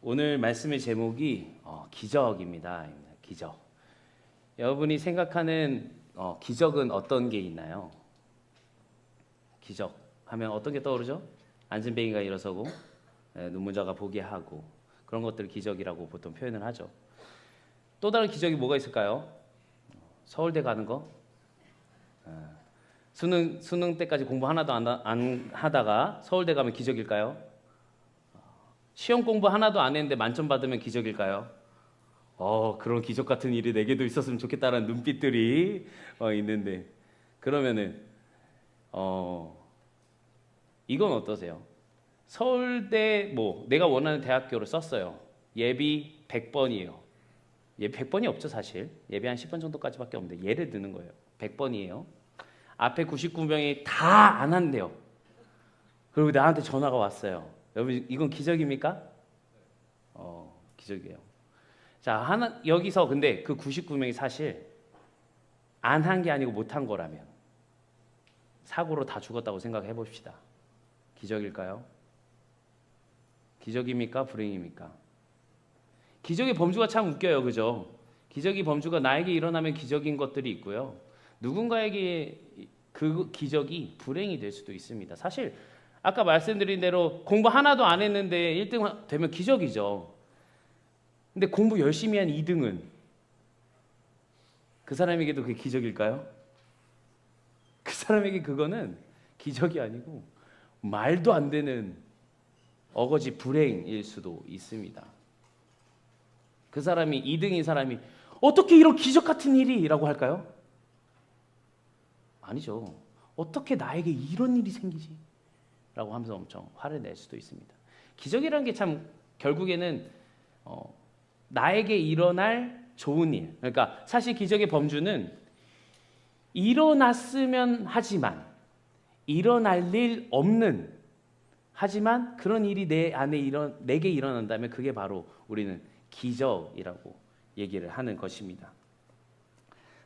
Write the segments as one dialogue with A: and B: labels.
A: 오늘 말씀의 제목이 기적입니다. 기적. 여러분이 생각하는 기적은 어떤 게 있나요? 기적 하면 어떤 게 떠오르죠? 안진뱅이가 일어서고 눈먼자가 보게 하고 그런 것들을 기적이라고 보통 표현을 하죠. 또 다른 기적이 뭐가 있을까요? 서울대 가는 거? 수능 때까지 공부 하나도 안 하다가 서울대 가면 기적일까요? 시험 공부 하나도 안 했는데 만점 받으면 기적일까요? 그런 기적 같은 일이 내게도 있었으면 좋겠다라는 눈빛들이 있는데 그러면은 이건 어떠세요? 서울대 내가 원하는 대학교를 썼어요. 예비 100번이에요. 예비 100번이 없죠 사실. 예비 한 10번 정도까지밖에 없는데 예를 드는 거예요. 100번이에요. 앞에 99명이 다 안 한대요. 그리고 나한테 전화가 왔어요. 여러분 이건 기적입니까? 기적이에요. 자, 여기서 근데 그 99명이 사실 안 한 게 아니고 못 한 거라면 사고로 다 죽었다고 생각해 봅시다. 기적일까요? 기적입니까? 불행입니까? 기적의 범주가 참 웃겨요. 그죠? 기적의 범주가 나에게 일어나면 기적인 것들이 있고요. 누군가에게 그 기적이 불행이 될 수도 있습니다. 사실 아까 말씀드린 대로 공부 하나도 안 했는데 1등 되면 기적이죠. 근데 공부 열심히 한 2등은 그 사람에게도 그게 기적일까요? 그 사람에게 그거는 기적이 아니고 말도 안 되는 어거지 불행일 수도 있습니다. 그 사람이 2등인 사람이 어떻게 이런 기적 같은 일이? 라고 할까요? 아니죠. 어떻게 나에게 이런 일이 생기지? 라고 하면서 엄청 화를 낼 수도 있습니다. 기적이라는 게 참 결국에는 나에게 일어날 좋은 일. 그러니까 사실 기적의 범주는 일어났으면 하지만 일어날 일 없는 하지만 그런 일이 내게 일어난다면 그게 바로 우리는 기적이라고 얘기를 하는 것입니다.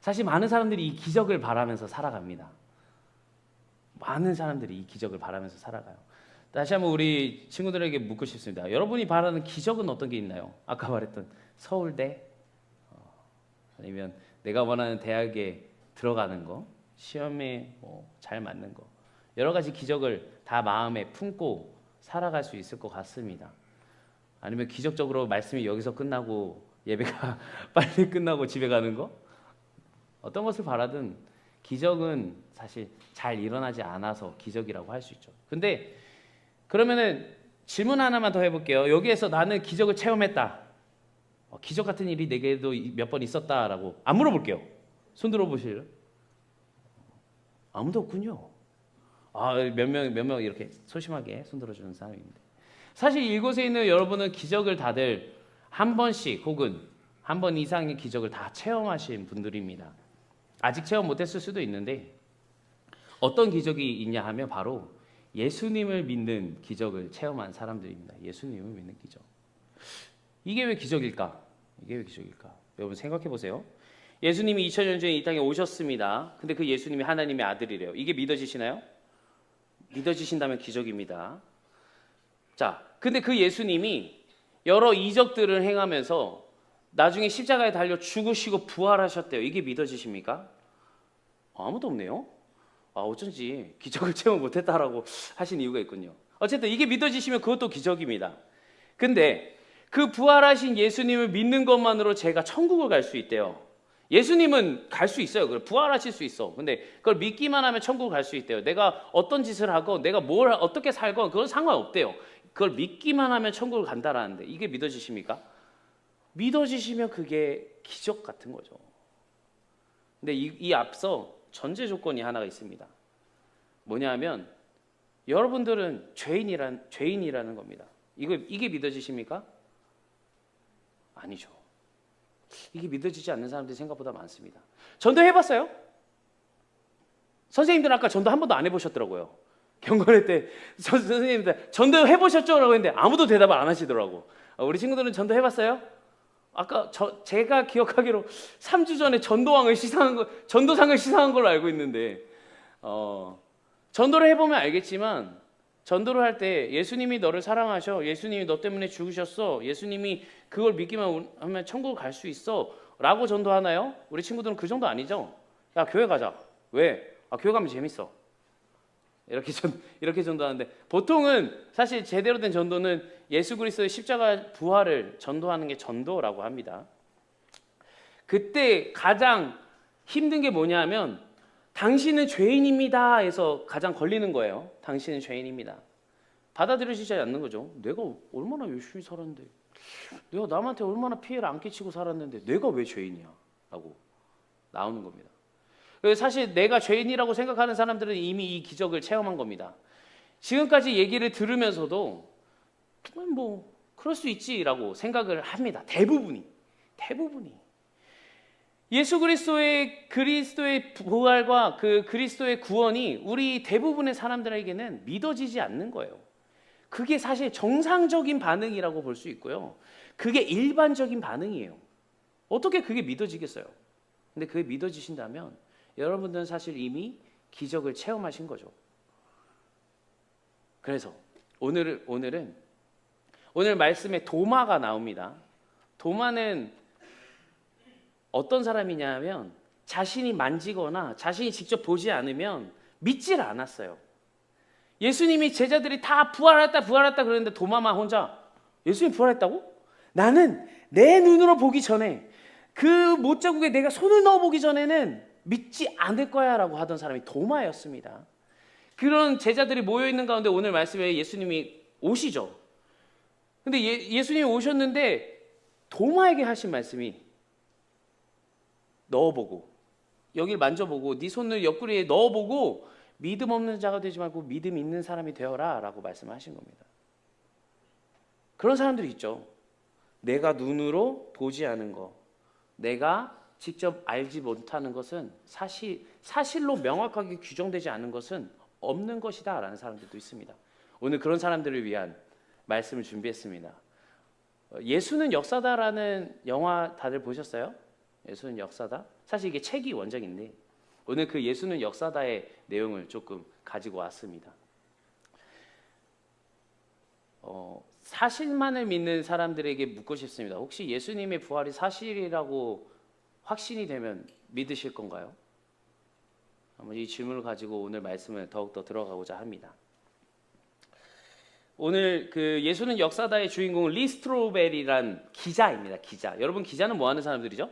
A: 사실 많은 사람들이 이 기적을 바라면서 살아갑니다. 많은 사람들이 이 기적을 바라면서 살아가요. 다시 한번 우리 친구들에게 묻고 싶습니다. 여러분이 바라는 기적은 어떤 게 있나요? 아까 말했던 서울대 아니면 내가 원하는 대학에 들어가는 거, 시험에 잘 맞는 거 여러 가지 기적을 다 마음에 품고 살아갈 수 있을 것 같습니다. 아니면 기적적으로 말씀이 여기서 끝나고 예배가 빨리 끝나고 집에 가는 거? 어떤 것을 바라든 기적은 사실 잘 일어나지 않아서 기적이라고 할 수 있죠. 근데 그러면은 질문 하나만 더 해볼게요. 여기에서 나는 기적을 체험했다. 기적 같은 일이 내게도 몇 번 있었다라고 안 물어볼게요. 손 들어보실래요? 아무도 없군요. 몇 명 이렇게 소심하게 손 들어주는 사람인데 사실 이곳에 있는 여러분은 기적을 다들 한 번씩 혹은 한 번 이상의 기적을 다 체험하신 분들입니다. 아직 체험 못했을 수도 있는데 어떤 기적이 있냐 하면 바로 예수님을 믿는 기적을 체험한 사람들입니다. 예수님을 믿는 기적. 이게 왜 기적일까? 여러분 생각해 보세요. 예수님이 2000년 전에 이 땅에 오셨습니다. 근데 그 예수님이 하나님의 아들이래요. 이게 믿어지시나요? 믿어지신다면 기적입니다. 자, 근데 그 예수님이 여러 이적들을 행하면서 나중에 십자가에 달려 죽으시고 부활하셨대요. 이게 믿어지십니까? 아무도 없네요. 어쩐지 기적을 체험 못했다라고 하신 이유가 있군요. 어쨌든 이게 믿어지시면 그것도 기적입니다. 근데 그 부활하신 예수님을 믿는 것만으로 제가 천국을 갈 수 있대요. 예수님은 갈 수 있어요. 부활하실 수 있어. 근데 그걸 믿기만 하면 천국을 갈 수 있대요. 내가 어떤 짓을 하건 내가 어떻게 살건 그건 상관없대요. 그걸 믿기만 하면 천국을 간다라는데 이게 믿어지십니까? 믿어지시면 그게 기적 같은 거죠. 근데 이 앞서 전제 조건이 하나가 있습니다. 뭐냐면 여러분들은 죄인이라는 겁니다. 이게 믿어지십니까? 아니죠. 이게 믿어지지 않는 사람들이 생각보다 많습니다. 전도 해봤어요? 선생님들 아까 전도 한 번도 안 해보셨더라고요. 경건회 때 선생님들 전도 해보셨죠? 라고 했는데 아무도 대답을 안 하시더라고. 우리 친구들은 전도 해봤어요? 아까 제가 기억하기로 3주 전에 전도상을 시상한 걸로 알고 있는데 전도를 해보면 알겠지만 전도를 할 때 예수님이 너를 사랑하셔, 예수님이 너 때문에 죽으셨어, 예수님이 그걸 믿기만 하면 천국 갈 수 있어 라고 전도하나요? 우리 친구들은 그 정도 아니죠? 야, 교회 가자. 왜? 아, 교회 가면 재밌어. 이렇게 전도하는데, 보통은 사실 제대로 된 전도는 예수 그리스도의 십자가 부활을 전도하는 게 전도라고 합니다. 그때 가장 힘든 게 뭐냐면 당신은 죄인입니다 해서 가장 걸리는 거예요. 당신은 죄인입니다. 받아들여지지 않는 거죠. 내가 얼마나 열심히 살았는데, 내가 남한테 얼마나 피해를 안 끼치고 살았는데 내가 왜 죄인이야? 라고 나오는 겁니다. 사실 내가 죄인이라고 생각하는 사람들은 이미 이 기적을 체험한 겁니다. 지금까지 얘기를 들으면서도 뭐 그럴 수 있지라고 생각을 합니다. 대부분이. 예수 그리스도의 부활과 그 그리스도의 구원이 우리 대부분의 사람들에게는 믿어지지 않는 거예요. 그게 사실 정상적인 반응이라고 볼 수 있고요. 그게 일반적인 반응이에요. 어떻게 그게 믿어지겠어요? 근데 그게 믿어지신다면 여러분들은 사실 이미 기적을 체험하신 거죠. 그래서 오늘 말씀에 도마가 나옵니다. 도마는 어떤 사람이냐면 자신이 만지거나 자신이 직접 보지 않으면 믿질 않았어요. 예수님이 제자들이 다 부활했다 그랬는데 도마만 혼자 예수님 부활했다고? 나는 내 눈으로 보기 전에 그 못자국에 내가 손을 넣어보기 전에는 믿지 않을 거야 라고 하던 사람이 도마였습니다. 그런 제자들이 모여있는 가운데 오늘 말씀에 예수님이 오시죠. 근데 예수님이 오셨는데 도마에게 하신 말씀이 넣어보고, 여길 만져보고, 네 손을 옆구리에 넣어보고 믿음 없는 자가 되지 말고 믿음 있는 사람이 되어라 라고 말씀하신 겁니다. 그런 사람들이 있죠. 내가 눈으로 보지 않은 거, 내가 직접 알지 못하는 것은 사실로 명확하게 규정되지 않은 것은 없는 것이다 라는 사람들도 있습니다. 오늘 그런 사람들을 위한 말씀을 준비했습니다. 예수는 역사다라는 영화 다들 보셨어요? 예수는 역사다? 사실 이게 책이 원작인데 오늘 그 예수는 역사다의 내용을 조금 가지고 왔습니다. 사실만을 믿는 사람들에게 묻고 싶습니다. 혹시 예수님의 부활이 사실이라고 확신이 되면 믿으실 건가요? 한번 이 질문을 가지고 오늘 말씀을 더욱더 들어가고자 합니다. 오늘 그 예수는 역사다의 주인공은 리 스트로벨이란 기자입니다. 기자. 여러분, 기자는 뭐 하는 사람들이죠?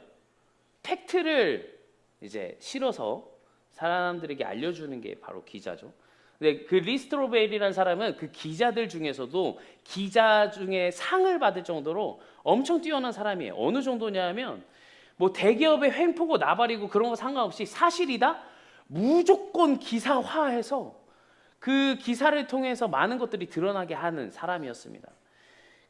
A: 팩트를 이제 실어서 사람들에게 알려주는 게 바로 기자죠. 근데 그 리 스트로벨이라는 사람은 그 기자들 중에서도 기자 중에 상을 받을 정도로 엄청 뛰어난 사람이에요. 어느 정도냐면 뭐 대기업의 횡포고 나발이고 그런 거 상관없이 사실이다? 무조건 기사화해서 그 기사를 통해서 많은 것들이 드러나게 하는 사람이었습니다.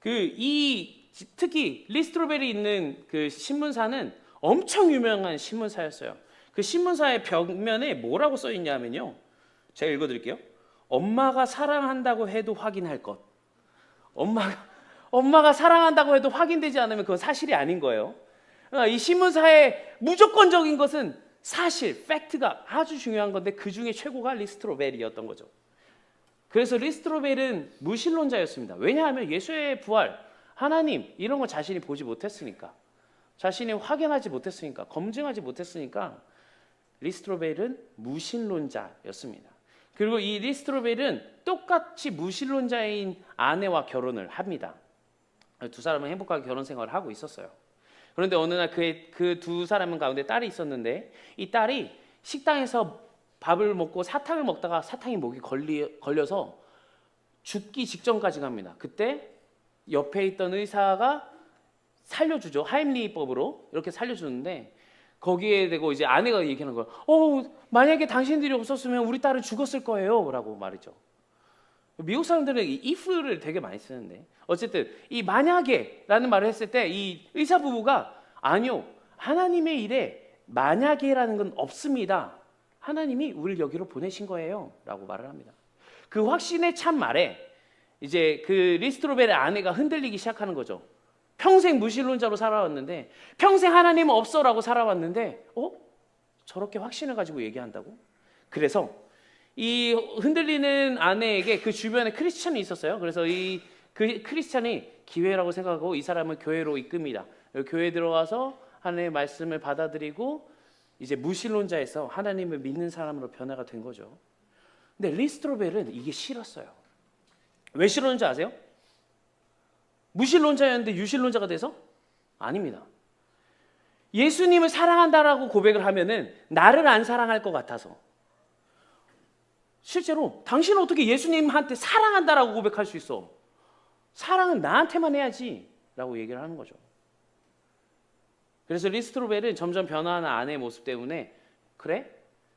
A: 특히 리 스트로벨이 있는 그 신문사는 엄청 유명한 신문사였어요. 그 신문사의 벽면에 뭐라고 써 있냐면요. 제가 읽어드릴게요. 엄마가 사랑한다고 해도 확인할 것. 엄마가 사랑한다고 해도 확인되지 않으면 그건 사실이 아닌 거예요. 이 신문사의 무조건적인 것은 사실, 팩트가 아주 중요한 건데 그 중에 최고가 리 스트로벨이었던 거죠. 그래서 리 스트로벨은 무신론자였습니다. 왜냐하면 예수의 부활, 하나님 이런 거 자신이 보지 못했으니까, 자신이 확인하지 못했으니까, 검증하지 못했으니까 리 스트로벨은 무신론자였습니다. 그리고 이 리 스트로벨은 똑같이 무신론자인 아내와 결혼을 합니다. 두 사람은 행복하게 결혼 생활을 하고 있었어요. 그런데 어느 날 그 두 사람 가운데 딸이 있었는데 이 딸이 식당에서 밥을 먹고 사탕을 먹다가 사탕이 목에 걸려서 죽기 직전까지 갑니다. 그때 옆에 있던 의사가 살려주죠. 하임리히법으로 이렇게 살려주는데 거기에 대고 이제 아내가 얘기하는 거예요. 만약에 당신들이 없었으면 우리 딸은 죽었을 거예요 라고 말이죠. 미국 사람들은 이 if를 되게 많이 쓰는데 어쨌든 이 만약에 라는 말을 했을 때 이 의사 부부가 아니요, 하나님의 일에 만약에라는 건 없습니다. 하나님이 우리를 여기로 보내신 거예요 라고 말을 합니다. 그 확신에 찬 말에 이제 그 리 스트로벨의 아내가 흔들리기 시작하는 거죠. 평생 무신론자로 살아왔는데, 평생 하나님은 없어라고 살아왔는데 저렇게 확신을 가지고 얘기한다고? 그래서 이 흔들리는 아내에게 그 주변에 크리스찬이 있었어요. 그래서 그 크리스찬이 기회라고 생각하고 이 사람을 교회로 이끕니다. 교회에 들어와서 하나님의 말씀을 받아들이고 이제 무신론자에서 하나님을 믿는 사람으로 변화가 된 거죠. 근데 리스트로벨은 이게 싫었어요. 왜 싫었는지 아세요? 무신론자였는데 유신론자가 돼서? 아닙니다. 예수님을 사랑한다라고 고백을 하면은 나를 안 사랑할 것 같아서. 실제로 당신은 어떻게 예수님한테 사랑한다라고 고백할 수 있어? 사랑은 나한테만 해야지 라고 얘기를 하는 거죠. 그래서 리스트로벨은 점점 변화하는 아내의 모습 때문에 그래?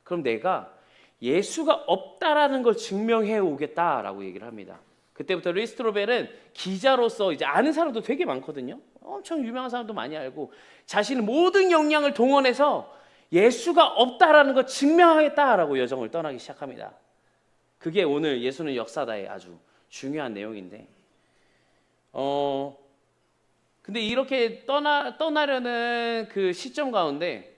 A: 그럼 내가 예수가 없다라는 걸 증명해 오겠다라고 얘기를 합니다. 그때부터 리스트로벨은 기자로서 이제 아는 사람도 되게 많거든요. 엄청 유명한 사람도 많이 알고 자신의 모든 역량을 동원해서 예수가 없다라는 걸 증명하겠다라고 여정을 떠나기 시작합니다. 그게 오늘 예수는 역사다의 아주 중요한 내용인데 근데 이렇게 떠나려는 그 시점 가운데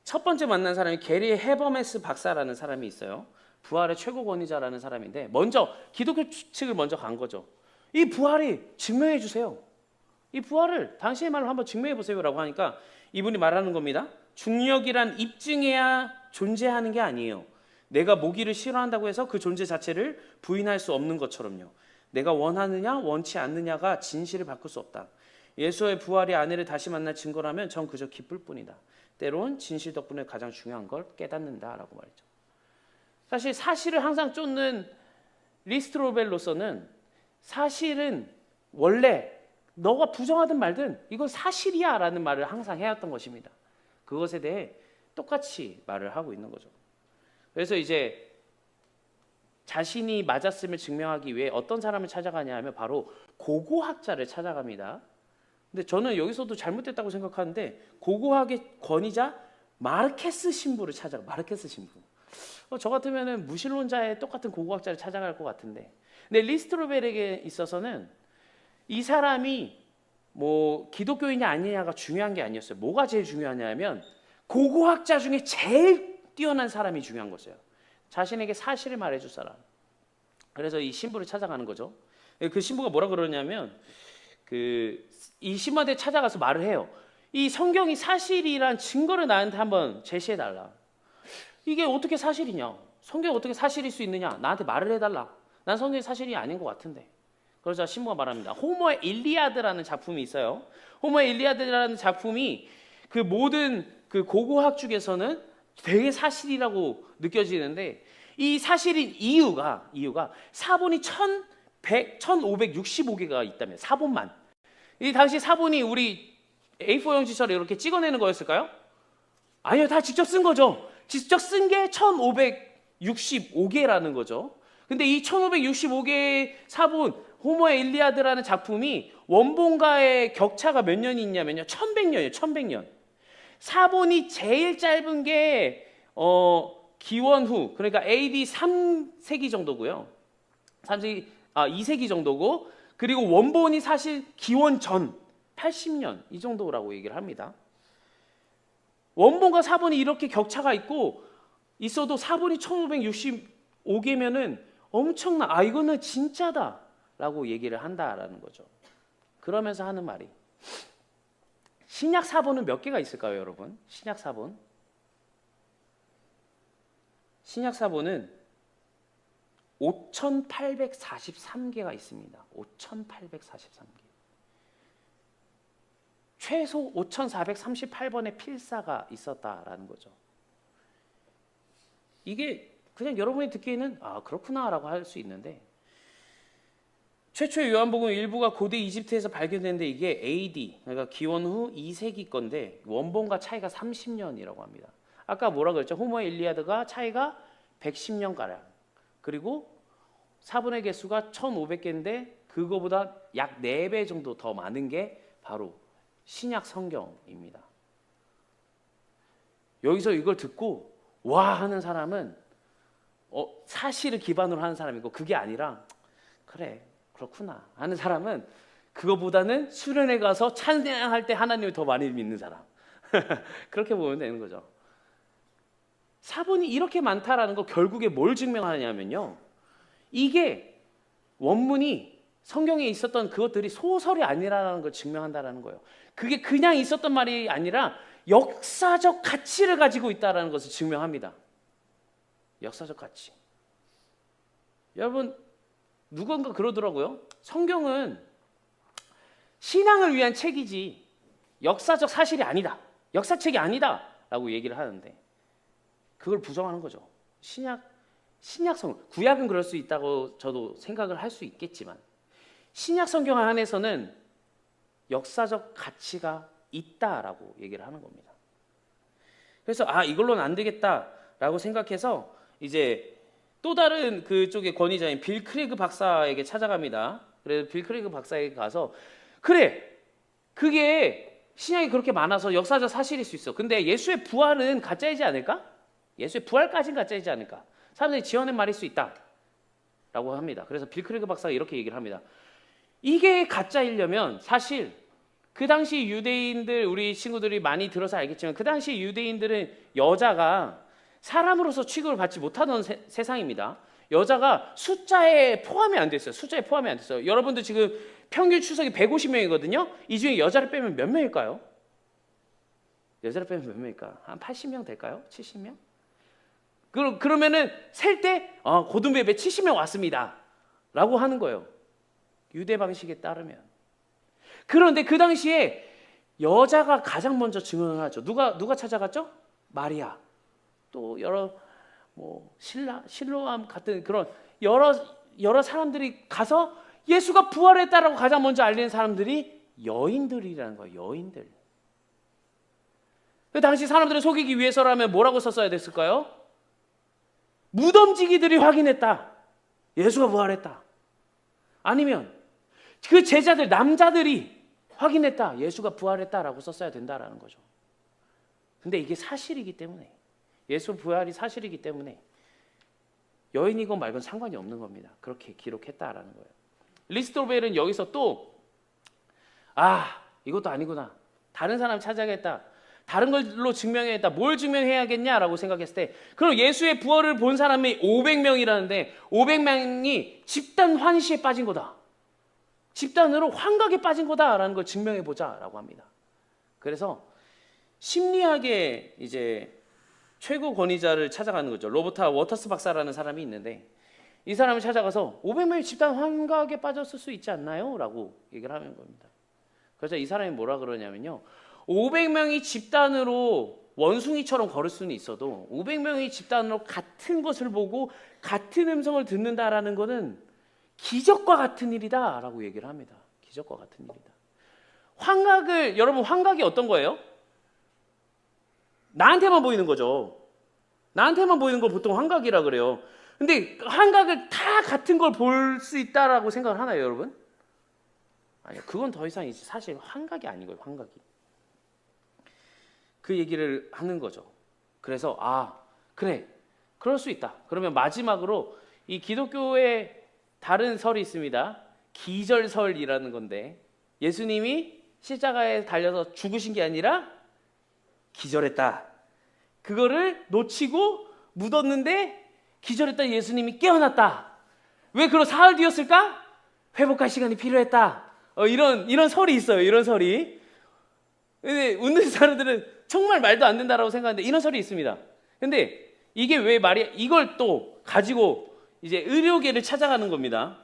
A: 첫 번째 만난 사람이 게리 해버메스 박사라는 사람이 있어요. 부활의 최고 권위자라는 사람인데 먼저 기독교 측을 먼저 간 거죠. 이 부활이 증명해 주세요. 이 부활을 당신의 말로 한번 증명해 보세요라고 하니까 이분이 말하는 겁니다. 중력이란 입증해야 존재하는 게 아니에요. 내가 모기를 싫어한다고 해서 그 존재 자체를 부인할 수 없는 것처럼요. 내가 원하느냐 원치 않느냐가 진실을 바꿀 수 없다. 예수의 부활이 아내를 다시 만날 증거라면 전 그저 기쁠 뿐이다. 때론 진실 덕분에 가장 중요한 걸 깨닫는다라고 말했죠. 사실 사실을 항상 쫓는 리스트로벨로서는 사실은 원래 너가 부정하든 말든 이건 사실이야 라는 말을 항상 해왔던 것입니다. 그것에 대해 똑같이 말을 하고 있는 거죠. 그래서 이제 자신이 맞았음을 증명하기 위해 어떤 사람을 찾아가냐 하면 바로 고고학자를 찾아갑니다. 근데 저는 여기서도 잘못됐다고 생각하는데 고고학의 권위자 마르케스 신부를 찾아가. 마르케스 신부. 저 같으면은 무신론자의 똑같은 고고학자를 찾아갈 것 같은데. 근데 리스트로벨에게 있어서는 이 사람이 뭐 기독교인이 아니냐가 중요한 게 아니었어요. 뭐가 제일 중요하냐면 고고학자 중에 제일 뛰어난 사람이 중요한 거죠. 자신에게 사실을 말해줄 사람. 그래서 이 신부를 찾아가는 거죠. 그 신부가 뭐라 그러냐면 이 신부한테 찾아가서 말을 해요. 이 성경이 사실이란 증거를 나한테 한번 제시해달라. 이게 어떻게 사실이냐? 성경이 어떻게 사실일 수 있느냐? 나한테 말을 해달라. 난 성경이 사실이 아닌 것 같은데. 그러자 신부가 말합니다. 호모의 일리아드라는 작품이 있어요. 호모의 일리아드라는 작품이 그 모든 그 고고학 중에서는 되게 사실이라고 느껴지는데 이 사실인 이유가 사본이 1565개가 있다면 사본만. 이 당시 사본이 우리 A4 용지처럼 이렇게 찍어내는 거였을까요? 아니요, 다 직접 쓴 거죠. 직접 쓴 게 1565개라는 거죠. 근데 이 1565개의 사본 호모의 일리아드라는 작품이 원본과의 격차가 몇 년이 있냐면요. 1100년이에요. 1100년. 사본이 제일 짧은 게 기원 후, 그러니까 AD 3세기 정도고요. 2세기 정도고, 그리고 원본이 사실 기원 전 80년 이 정도라고 얘기를 합니다. 원본과 사본이 이렇게 격차가 있어도 사본이 1565개면은 엄청나. 이거는 진짜다라고 얘기를 한다라는 거죠. 그러면서 하는 말이 신약 사본은 몇 개가 있을까요, 여러분? 신약 사본. 신약 사본은 5,843개가 있습니다. 5,843개. 최소 5,438번의 필사가 있었다라는 거죠. 이게 그냥 여러분이 듣기에는 그렇구나라고 할 수 있는데 최초의 요한복음 일부가 고대 이집트에서 발견됐는데 이게 AD, 그러니까 기원 후 2세기 건데 원본과 차이가 30년이라고 합니다. 아까 뭐라 그랬죠? 호모 일리아드가 차이가 110년가량. 그리고 사본의 개수가 1500개인데 그거보다 약 4배 정도 더 많은 게 바로 신약 성경입니다. 여기서 이걸 듣고 와 하는 사람은 사실을 기반으로 하는 사람이고 그게 아니라 그래 그렇구나 하는 사람은 그거보다는 수련회 가서 찬양할 때 하나님을 더 많이 믿는 사람. 그렇게 보면 되는 거죠. 사본이 이렇게 많다라는 거 결국에 뭘 증명하냐면요. 이게 원문이 성경에 있었던 그것들이 소설이 아니라는 걸 증명한다라는 거예요. 그게 그냥 있었던 말이 아니라 역사적 가치를 가지고 있다라는 것을 증명합니다. 역사적 가치. 여러분, 누군가 그러더라고요. 성경은 신앙을 위한 책이지 역사적 사실이 아니다. 역사책이 아니다. 라고 얘기를 하는데 그걸 부정하는 거죠. 신약성, 구약은 그럴 수 있다고 저도 생각을 할 수 있겠지만 신약 성경 안에서는 역사적 가치가 있다라고 얘기를 하는 겁니다. 그래서 이걸로는 안 되겠다라고 생각해서 이제 또 다른 그쪽의 권위자인 빌 크레이그 박사에게 찾아갑니다. 그래서 빌 크레이그 박사에게 가서 그래, 그게 신약이 그렇게 많아서 역사적 사실일 수 있어. 근데 예수의 부활은 가짜이지 않을까? 예수의 부활까지는 가짜이지 않을까? 사람들이 지어낸 말일 수 있다 라고 합니다. 그래서 빌 크레이그 박사가 이렇게 얘기를 합니다. 이게 가짜이려면 사실 그 당시 유대인들, 우리 친구들이 많이 들어서 알겠지만 그 당시 유대인들은 여자가 사람으로서 취급을 받지 못하던 세상입니다. 여자가 숫자에 포함이 안 됐어요. 숫자에 포함이 안 됐어요. 여러분들 지금 평균 추석이 150명이거든요. 이 중에 여자를 빼면 몇 명일까요? 여자를 빼면 몇 명일까? 한 80명 될까요? 70명? 그러면은 셀 때 고등부 예배 70명 왔습니다 라고 하는 거예요. 유대 방식에 따르면. 그런데 그 당시에 여자가 가장 먼저 증언을 하죠. 누가 찾아갔죠? 마리아. 또 여러 실로암 같은 그런 여러 사람들이 가서 예수가 부활했다라고 가장 먼저 알리는 사람들이 여인들이라는 거예요. 여인들. 그 당시 사람들을 속이기 위해서라면 뭐라고 썼어야 됐을까요? 무덤지기들이 확인했다. 예수가 부활했다. 아니면 그 제자들 남자들이 확인했다. 예수가 부활했다라고 썼어야 된다라는 거죠. 근데 이게 사실이기 때문에 예수 부활이 사실이기 때문에 여인이건 말건 상관이 없는 겁니다. 그렇게 기록했다라는 거예요. 리스토벨은 여기서 또 이것도 아니구나. 다른 사람 찾아야겠다. 다른 걸로 증명해야겠다. 뭘 증명해야겠냐라고 생각했을 때 그럼 예수의 부활을 본 사람이 500명이라는데 500명이 집단 환시에 빠진 거다. 집단으로 환각에 빠진 거다라는 걸 증명해보자라고 합니다. 그래서 심리학의 이제 최고 권위자를 찾아가는 거죠. 로버타 워터스 박사라는 사람이 있는데 이 사람을 찾아가서 500명이 집단 환각에 빠졌을 수 있지 않나요? 라고 얘기를 하는 겁니다. 그래서 이 사람이 뭐라 그러냐면요. 500명이 집단으로 원숭이처럼 걸을 수는 있어도 500명이 집단으로 같은 것을 보고 같은 음성을 듣는다라는 것은 기적과 같은 일이다 라고 얘기를 합니다. 기적과 같은 일이다. 여러분 환각이 어떤 거예요? 나한테만 보이는 거죠. 나한테만 보이는 걸 보통 환각이라 그래요. 근데 환각을 다 같은 걸 볼 수 있다라고 생각을 하나요, 여러분? 아니요. 그건 더 이상 사실 환각이 아닌 거예요, 환각이. 그 얘기를 하는 거죠. 그래서 그래. 그럴 수 있다. 그러면 마지막으로 이 기독교의 다른 설이 있습니다. 기절설이라는 건데 예수님이 십자가에 달려서 죽으신 게 아니라 기절했다. 그거를 놓치고 묻었는데 기절했다. 예수님이 깨어났다. 왜 그런 사흘 뒤였을까? 회복할 시간이 필요했다. 이런 설이 있어요. 이런 설이. 근데 웃는 사람들은 정말 말도 안 된다라고 생각하는데 이런 설이 있습니다. 근데 이게 왜 이걸 또 가지고 이제 의료계를 찾아가는 겁니다.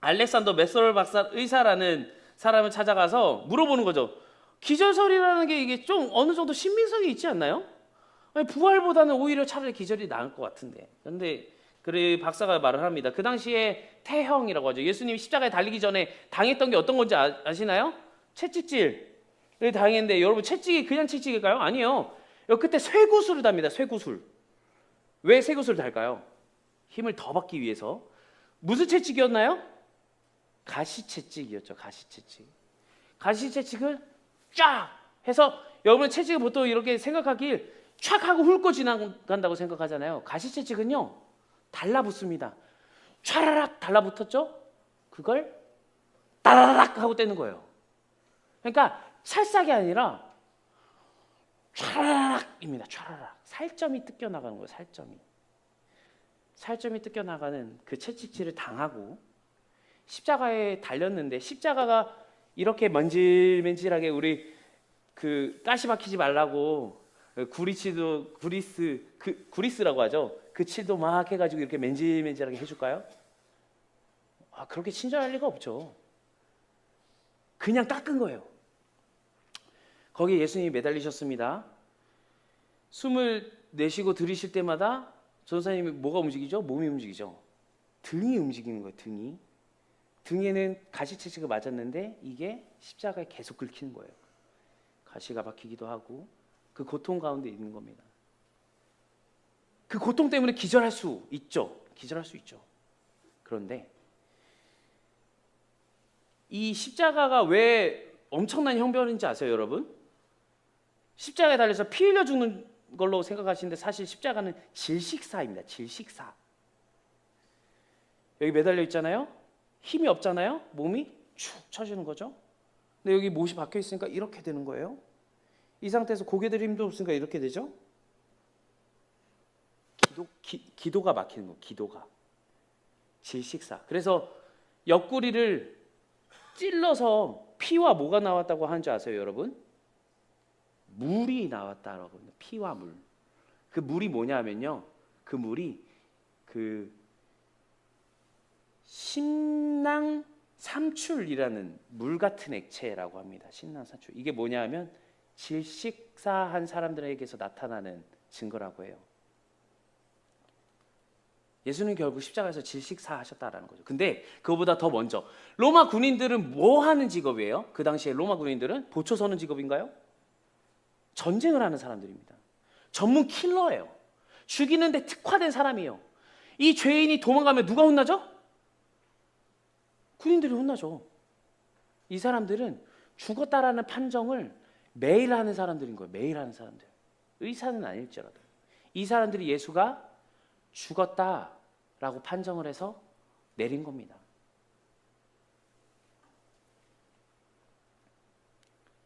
A: 알렉산더 메소럴 박사 의사라는 사람을 찾아가서 물어보는 거죠. 기절설이라는 게 이게 좀 어느 정도 신빙성이 있지 않나요? 아니, 부활보다는 오히려 차라리 기절이 나을 것 같은데. 그런데 그 박사가 말을 합니다. 그 당시에 태형이라고 하죠. 예수님이 십자가에 달리기 전에 당했던 게 어떤 건지 아시나요? 채찍질을 당했는데 여러분 채찍이 그냥 채찍일까요? 아니에요. 그때 쇠구슬을 답니다. 쇠구슬. 왜 쇠구슬을 달까요? 힘을 더 받기 위해서. 무슨 채찍이었나요? 가시채찍이었죠. 가시채찍. 가시채찍을 쫙 해서 여러분 채찍을 보통 이렇게 생각하길 촥 하고 훑고 지나간다고 생각하잖아요. 가시채찍은요 달라붙습니다. 촤라락 달라붙었죠? 그걸 따라락 하고 떼는 거예요. 그러니까 찰싹이 아니라 촤라락입니다. 촤라락 살점이 뜯겨 나가는 거예요. 살점이 뜯겨 나가는 그 채찍질을 당하고 십자가에 달렸는데, 십자가가 이렇게 맨질맨질하게 우리 그 가시 박히지 말라고 구리스라고 하죠. 그 칠도 막 해가지고 이렇게 맨질맨질하게 해줄까요? 그렇게 친절할 리가 없죠. 그냥 닦은 거예요. 거기에 예수님이 매달리셨습니다. 숨을 내쉬고 들이쉴 때마다 전사님이 뭐가 움직이죠? 몸이 움직이죠. 등이 움직이는 거예요. 등에는 가시채찍을 맞았는데 이게 십자가에 계속 긁히는 거예요. 가시가 박히기도 하고 그 고통 가운데 있는 겁니다. 그 고통 때문에 기절할 수 있죠. 그런데 이 십자가가 왜 엄청난 형벌인지 아세요, 여러분? 십자가에 달려서 피 흘려 죽는 걸로 생각하시는데 사실 십자가는 질식사입니다. 질식사. 여기 매달려 있잖아요. 힘이 없잖아요. 몸이 축 처지는 거죠. 근데 여기 못이 박혀 있으니까 이렇게 되는 거예요. 이 상태에서 고개 들 힘도 없으니까 이렇게 되죠. 기도가 막히는 거예요. 기도가. 질식사. 그래서 옆구리를 찔러서 피와 뭐가 나왔다고 하는 줄 아세요, 여러분? 물이 나왔다라고 합니다. 피와 물. 그 물이 뭐냐면요. 그 물이 그 심낭삼출이라는 물 같은 액체라고 합니다. 심낭삼출. 이게 뭐냐면 질식사한 사람들에게서 나타나는 증거라고 해요. 예수는 결국 십자가에서 질식사하셨다라는 거죠. 근데 그거보다 더 먼저 로마 군인들은 뭐 하는 직업이에요? 그 당시에 로마 군인들은 보초 서는 직업인가요? 전쟁을 하는 사람들입니다. 전문 킬러예요. 죽이는데 특화된 사람이에요. 이 죄인이 도망가면 누가 혼나죠? 군인들이 혼나죠. 이 사람들은 죽었다라는 판정을 매일 하는 사람들인 거예요. 매일 하는 사람들. 의사는 아닐지라도. 이 사람들이 예수가 죽었다라고 판정을 해서 내린 겁니다.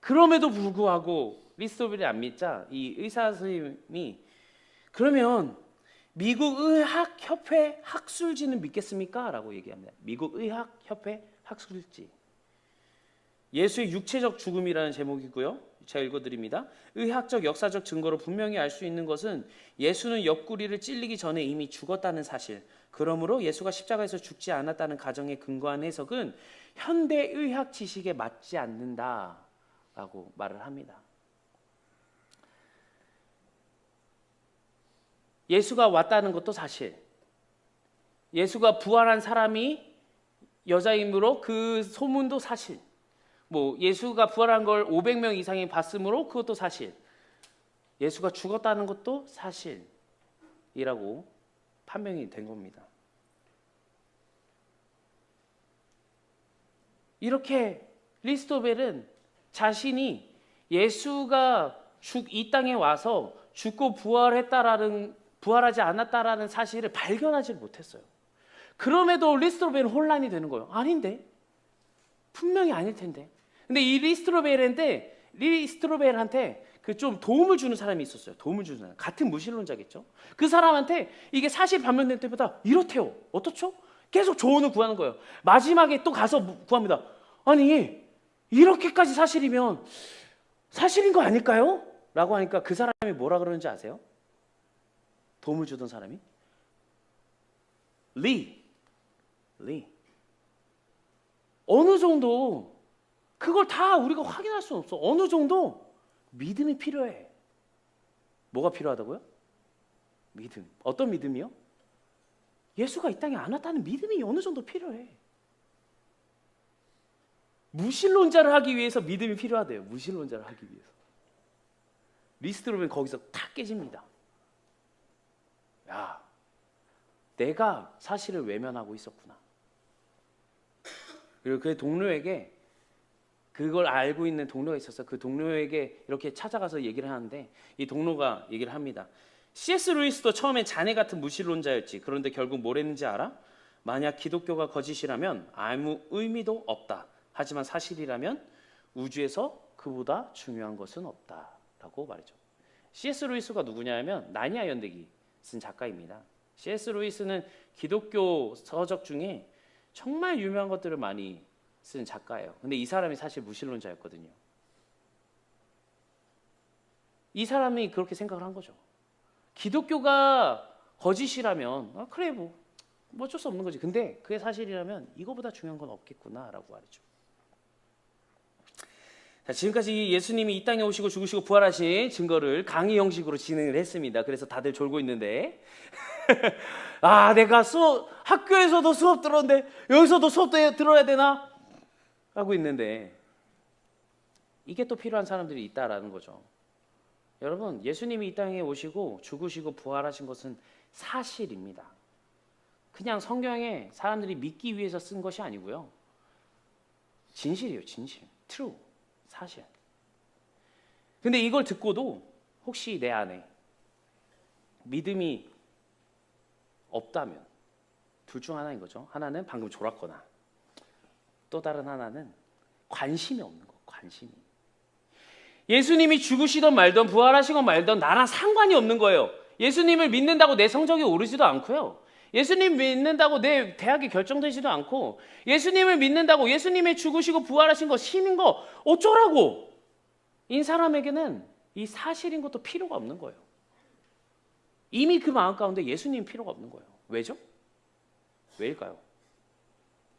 A: 그럼에도 불구하고 리스토벨이 안 믿자 이 의사 선생님이 그러면 미국 의학협회 학술지는 믿겠습니까? 라고 얘기합니다. 미국 의학협회 학술지. 예수의 육체적 죽음이라는 제목이고요. 제가 읽어드립니다. 의학적 역사적 증거로 분명히 알 수 있는 것은 예수는 옆구리를 찔리기 전에 이미 죽었다는 사실, 그러므로 예수가 십자가에서 죽지 않았다는 가정에 근거한 해석은 현대의학 지식에 맞지 않는다라고 말을 합니다. 예수가 왔다는 것도 사실, 예수가 부활한 사람이 여자이므로 그 소문도 사실, 뭐 예수가 부활한 걸 500명 이상이 봤으므로 그것도 사실, 예수가 죽었다는 것도 사실이라고 판명이 된 겁니다. 이렇게 리스토벨은 자신이 예수가 이 땅에 와서 죽고 부활하지 않았다라는 사실을 발견하지 못했어요. 그럼에도 리스토벨은 혼란이 되는 거예요. 아닌데? 분명히 아닐 텐데. 근데 이 리스토벨한테 그 좀 도움을 주는 사람이 있었어요. 도움을 주는 사람. 같은 무신론자겠죠. 그 사람한테 이게 사실 반면된 때보다 이렇대요. 어떻죠? 계속 조언을 구하는 거예요. 마지막에 또 가서 구합니다. 아니, 이렇게까지 사실이면 사실인 거 아닐까요? 라고 하니까 그 사람이 뭐라 그러는지 아세요? 도움을 주던 사람이 리 어느 정도 그걸 다 우리가 확인할 수는 없어. 어느 정도 믿음이 필요해. 뭐가 필요하다고요? 믿음. 어떤 믿음이요? 예수가 이 땅에 안 왔다는 믿음이 어느 정도 필요해. 무신론자를 하기 위해서 믿음이 필요하대요. 무신론자를 하기 위해서. 리스토벨은 거기서 탁 깨집니다. 야, 내가 사실을 외면하고 있었구나. 그리고 그 동료에게, 그걸 알고 있는 동료가 있어서 그 동료에게 이렇게 찾아가서 얘기를 하는데, 이 동료가 얘기를 합니다. C.S. 루이스도 처음엔 자네 같은 무신론자였지. 그런데 결국 뭘 했는지 알아? 만약 기독교가 거짓이라면 아무 의미도 없다. 하지만 사실이라면 우주에서 그보다 중요한 것은 없다라고 말이죠. C.S. 루이스가 누구냐면 나니아 연대기 쓴 작가입니다. C.S. 루이스는 기독교 서적 중에 정말 유명한 것들을 많이 쓴 작가예요. 근데 이 사람이 사실 무신론자였거든요. 이 사람이 그렇게 생각을 한 거죠. 기독교가 거짓이라면 그래 뭐 어쩔 수 없는 거지. 근데 그게 사실이라면 이거보다 중요한 건 없겠구나라고 말했죠. 자, 지금까지 예수님이 이 땅에 오시고 죽으시고 부활하신 증거를 강의 형식으로 진행을 했습니다. 그래서 다들 졸고 있는데 내가 학교에서도 수업 들었는데 여기서도 수업 들어야 되나? 하고 있는데 이게 또 필요한 사람들이 있다라는 거죠. 여러분, 예수님이 이 땅에 오시고 죽으시고 부활하신 것은 사실입니다. 그냥 성경에 사람들이 믿기 위해서 쓴 것이 아니고요. 진실이에요, 진실. true. 사실. 근데 이걸 듣고도 혹시 내 안에 믿음이 없다면 둘 중 하나인 거죠. 하나는 방금 졸았거나 또 다른 하나는 관심이 없는 거. 관심이. 예수님이 죽으시던 말던 부활하시건 말던 나랑 상관이 없는 거예요. 예수님을 믿는다고 내 성적이 오르지도 않고요. 예수님 믿는다고 내 대학이 결정되지도 않고 예수님을 믿는다고 예수님의 죽으시고 부활하신 거 신인 거 어쩌라고 인 사람에게는 이 사실인 것도 필요가 없는 거예요. 이미 그 마음 가운데 예수님 필요가 없는 거예요. 왜죠? 왜일까요?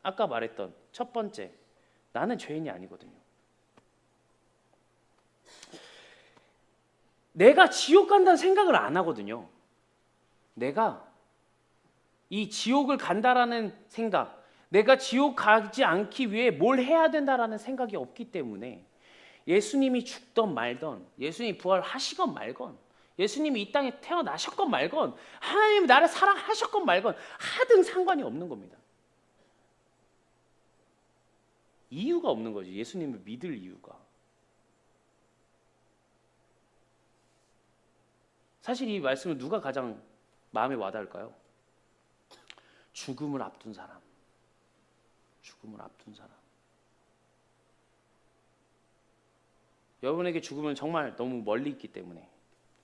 A: 아까 말했던 첫 번째, 나는 죄인이 아니거든요. 내가 지옥 간다는 생각을 안 하거든요. 내가 이 지옥을 간다라는 생각, 내가 지옥 가지 않기 위해 뭘 해야 된다라는 생각이 없기 때문에 예수님이 죽던 말던, 예수님이 부활하시건 말건, 예수님이 이 땅에 태어나셨건 말건, 하나님이 나를 사랑하셨건 말건 하등 상관이 없는 겁니다. 이유가 없는 거지. 예수님을 믿을 이유가. 사실 이 말씀을 누가 가장 마음에 와닿을까요? 죽음을 앞둔 사람. 죽음을 앞둔 사람. 여러분에게 죽음은 정말 너무 멀리 있기 때문에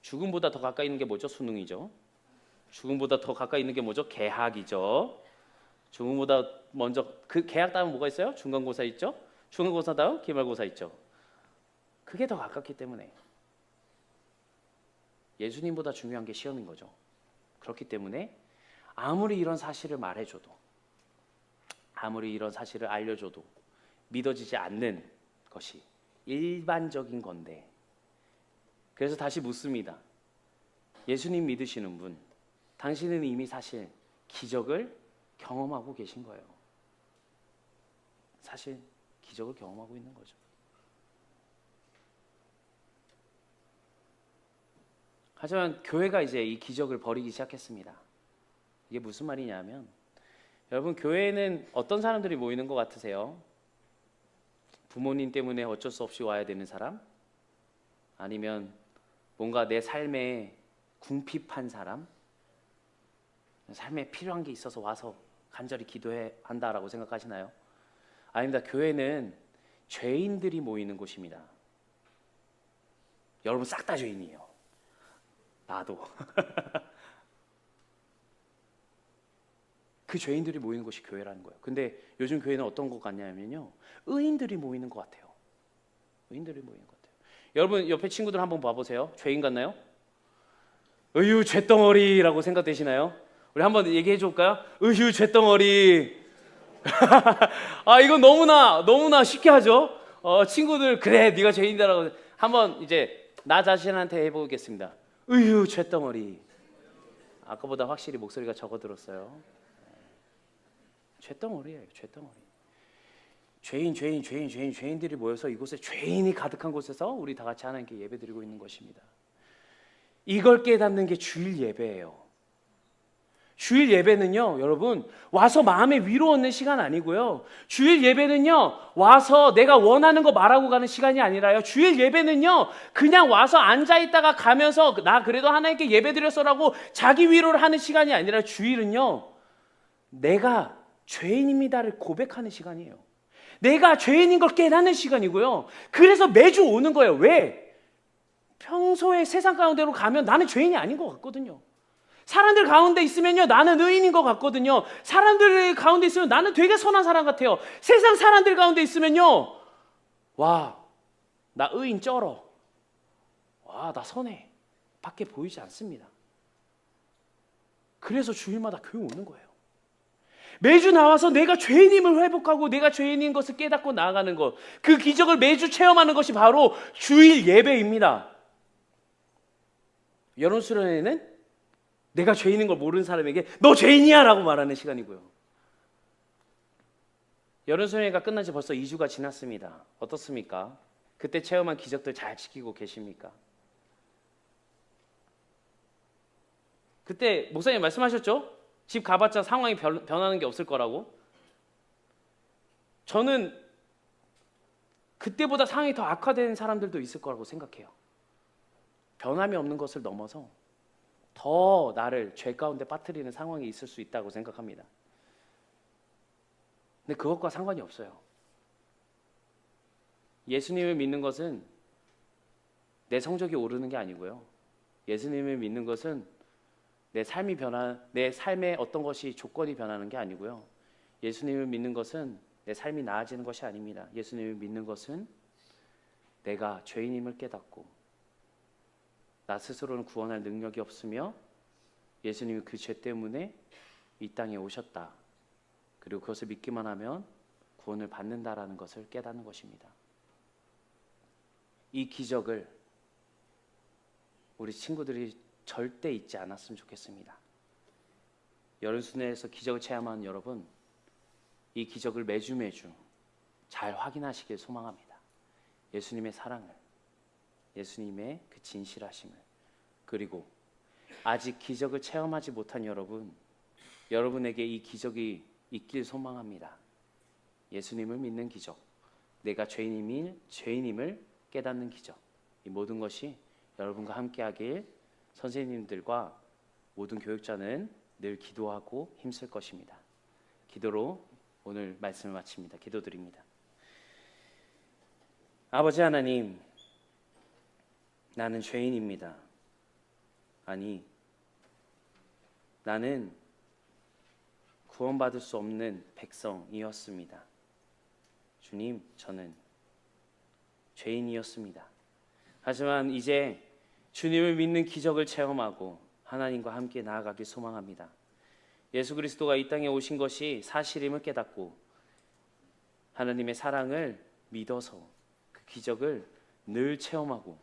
A: 죽음보다 더 가까이 있는 게 뭐죠? 수능이죠. 죽음보다 더 가까이 있는 게 뭐죠? 개학이죠. 죽음보다 먼저 그 개학 다음 뭐가 있어요? 중간고사 있죠. 중간고사 다음 기말고사 있죠. 그게 더 가깝기 때문에 예수님보다 중요한 게 시험인 거죠. 그렇기 때문에 아무리 이런 사실을 말해줘도, 아무리 이런 사실을 알려줘도 믿어지지 않는 것이 일반적인 건데, 그래서 다시 묻습니다. 예수님 믿으시는 분, 당신은 이미 사실 기적을 경험하고 계신 거예요. 사실 기적을 경험하고 있는 거죠. 하지만 교회가 이제 이 기적을 버리기 시작했습니다. 이게 무슨 말이냐면, 여러분, 교회에는 어떤 사람들이 모이는 것 같으세요? 부모님 때문에 어쩔 수 없이 와야 되는 사람? 아니면 뭔가 내 삶에 궁핍한 사람? 삶에 필요한 게 있어서 와서 간절히 기도해야 한다라고 생각하시나요? 아닙니다. 교회는 죄인들이 모이는 곳입니다. 여러분 싹 다 죄인이에요. 나도. 그 죄인들이 모이는 곳이 교회라는 거예요. 근데 요즘 교회는 어떤 것 같냐면요, 의인들이 모이는 것 같아요. 의인들이 모이는 것 같아요. 여러분 옆에 친구들 한번 봐보세요. 죄인 같나요? 으유 죄덩어리라고 생각되시나요? 우리 한번 얘기해 줄까요? 으유 죄덩어리. 이건 너무나 쉽게 하죠. 친구들 그래 네가 죄인이다라고 한번 이제 나 자신한테 해보겠습니다. 으유 죄덩어리. 아까보다 확실히 목소리가 적어들었어요. 죄덩어리예요. 죄덩어리. 죄인들이 모여서 이곳에 죄인이 가득한 곳에서 우리 다 같이 하나님께 예배드리고 있는 것입니다. 이걸 깨닫는 게 주일 예배예요. 주일 예배는요, 여러분, 와서 마음의 위로 얻는 시간 아니고요. 주일 예배는요, 와서 내가 원하는 거 말하고 가는 시간이 아니라요. 주일 예배는요, 그냥 와서 앉아있다가 가면서 나 그래도 하나님께 예배드렸어라고 자기 위로를 하는 시간이 아니라 주일은요, 내가 죄인입니다를 고백하는 시간이에요. 내가 죄인인 걸 깨닫는 시간이고요. 그래서 매주 오는 거예요. 왜? 평소에 세상 가운데로 가면 나는 죄인이 아닌 것 같거든요. 사람들 가운데 있으면요, 나는 의인인 것 같거든요. 사람들 가운데 있으면 나는 되게 선한 사람 같아요. 세상 사람들 가운데 있으면요, 와, 나 의인 쩔어. 와, 나 선해. 밖에 보이지 않습니다. 그래서 주일마다 교회 오는 거예요. 매주 나와서 내가 죄인임을 회복하고 내가 죄인인 것을 깨닫고 나아가는 것, 그 기적을 매주 체험하는 것이 바로 주일 예배입니다. 여론 수련회는 내가 죄인인 걸 모르는 사람에게 너 죄인이야 라고 말하는 시간이고요. 여론 수련회가 끝난 지 벌써 2주가 지났습니다. 어떻습니까? 그때 체험한 기적들 잘 지키고 계십니까? 그때 목사님 말씀하셨죠? 집 가봤자 상황이 변하는 게 없을 거라고. 저는 그때보다 상황이 더 악화된 사람들도 있을 거라고 생각해요. 변함이 없는 것을 넘어서 더 나를 죄 가운데 빠뜨리는 상황이 있을 수 있다고 생각합니다. 근데 그것과 상관이 없어요. 예수님을 믿는 것은 내 성적이 오르는 게 아니고요. 예수님을 믿는 것은 내 삶의 어떤 것이 조건이 변하는 게 아니고요. 예수님을 믿는 것은 내 삶이 나아지는 것이 아닙니다. 예수님을 믿는 것은 내가 죄인임을 깨닫고 나 스스로는 구원할 능력이 없으며 예수님이 그 죄 때문에 이 땅에 오셨다. 그리고 그것을 믿기만 하면 구원을 받는다라는 것을 깨닫는 것입니다. 이 기적을 우리 친구들이 절대 잊지 않았으면 좋겠습니다. 여름순회에서 기적을 체험하는 여러분, 이 기적을 매주 잘 확인하시길 소망합니다. 예수님의 사랑을, 예수님의 그 진실하심을, 그리고 아직 기적을 체험하지 못한 여러분, 여러분에게 이 기적이 있길 소망합니다. 예수님을 믿는 기적, 내가 죄인임을 깨닫는 기적, 이 모든 것이 여러분과 함께하길 선생님들과 모든 교육자는 늘 기도하고 힘쓸 것입니다. 기도로 오늘 말씀을 마칩니다. 기도드립니다. 아버지 하나님, 나는 죄인입니다. 아니, 나는 구원받을 수 없는 백성이었습니다. 주님, 저는 죄인이었습니다. 하지만 이제 주님을 믿는 기적을 체험하고 하나님과 함께 나아가길 소망합니다. 예수 그리스도가 이 땅에 오신 것이 사실임을 깨닫고 하나님의 사랑을 믿어서 그 기적을 늘 체험하고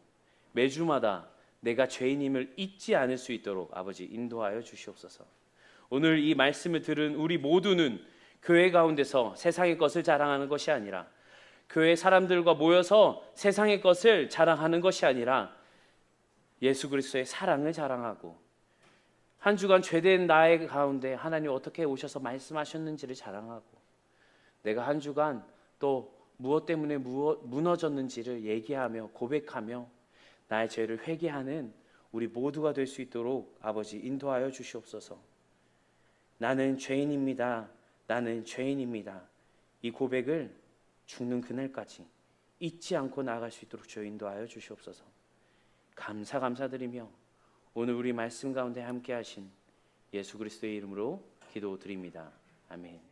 A: 매주마다 내가 죄인임을 잊지 않을 수 있도록 아버지 인도하여 주시옵소서. 오늘 이 말씀을 들은 우리 모두는 교회 가운데서 세상의 것을 자랑하는 것이 아니라, 교회 사람들과 모여서 세상의 것을 자랑하는 것이 아니라 예수 그리스도의 사랑을 자랑하고 한 주간 죄된 나의 가운데 하나님 어떻게 오셔서 말씀하셨는지를 자랑하고 내가 한 주간 또 무엇 때문에 무너졌는지를 얘기하며 고백하며 나의 죄를 회개하는 우리 모두가 될 수 있도록 아버지 인도하여 주시옵소서. 나는 죄인입니다. 나는 죄인입니다. 이 고백을 죽는 그날까지 잊지 않고 나아갈 수 있도록 주여 인도하여 주시옵소서. 감사드리며 오늘 우리 말씀 가운데 함께 하신 예수 그리스도의 이름으로 기도드립니다. 아멘.